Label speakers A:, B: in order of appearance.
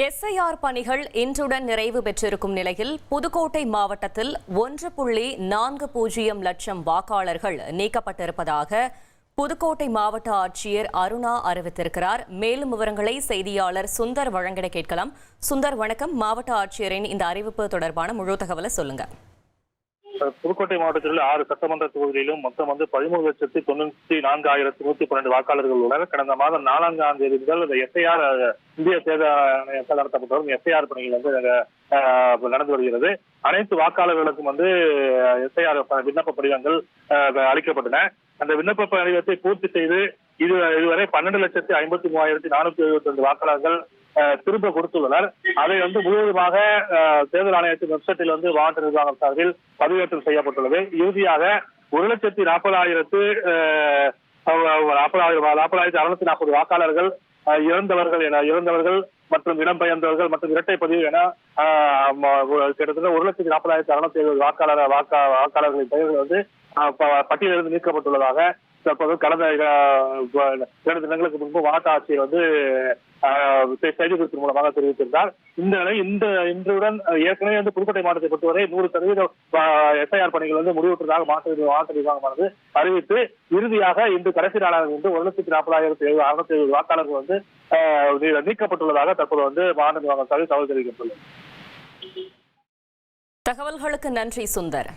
A: SIR பணிகள் இன்றுடன் நிறைவு பெற்றிருக்கும் நிலையில் புதுக்கோட்டை மாவட்டத்தில் 1.40 லட்சம் வாக்காளர்கள் நீக்கப்பட்டிருப்பதாக புதுக்கோட்டை மாவட்ட ஆட்சியர் அருணா அறிவித்திருக்கிறார். மேலும் விவரங்களை செய்தியாளர் சுந்தர் வழங்கிட கேட்கலாம். சுந்தர், வணக்கம். மாவட்ட ஆட்சியரின் இந்த அறிவிப்பு தொடர்பான முழு தகவலை சொல்லுங்க.
B: புதுக்கோட்டை மாவட்டத்தில் 6 சட்டமன்ற தொகுதிகளிலும் மொத்தம் 13,94,112 வாக்காளர்கள் உள்ளனர். கடந்த மாதம் 4ஆம் தேதி முதல் எஸ்ஐஆர் இந்திய தேர்தல் ஆணையத்தால் நடத்தப்பட்டு வரும் எஸ்ஐஆர் பணிகள் நடந்து வருகிறது. அனைத்து வாக்காளர்களுக்கும் எஸ்ஐஆர் விண்ணப்ப படிவங்கள் அளிக்கப்பட்டன. அந்த விண்ணப்ப படிவத்தை பூர்த்தி செய்து இதுவரை 12,53,472 வாக்காளர்கள் திரும்ப கொடுத்துள்ளனர். அதை முழுவதுமாக தேர்தல் ஆணையத்தின் வெப்சைட்டில் மாவட்ட நிர்வாகம் சார்பில் பதிவேற்றம் செய்யப்பட்டுள்ளது. இறுதியாக 1,40,640 வாக்காளர்கள் இறந்தவர்கள் மற்றும் இடம்பெயர்ந்தவர்கள் மற்றும் இரட்டை பதிவு என கிட்டத்தட்ட 1,40,670 வாக்காளர்களின் பெயர்கள் பட்டியலிருந்து நீக்கப்பட்டுள்ளதாக தற்போது கடந்த 2 தினங்களுக்கு முன்பு மாவட்ட ஆட்சியர் செய்திக்குறிப்பின் மூலமாக தெரிவித்திருந்தார். இந்த நிலை இன்றுடன் ஏற்கனவே புதுக்கோட்டை மாவட்டத்தை பொறுத்தவரை 100% எஸ்ஐஆர் பணிகள் முடிவுற்றதாக மாவட்ட நிர்வாகமானது அறிவித்து இறுதியாக இன்று கடைசி நாளாக 1,40,670 வாக்காளர்கள் நீக்கப்பட்டுள்ளதாக தற்போது மாவட்ட நிர்வாகம் தகவல் தெரிவிக்கப்பட்டுள்ளது.
A: தகவல்களுக்கு நன்றி சுந்தர்.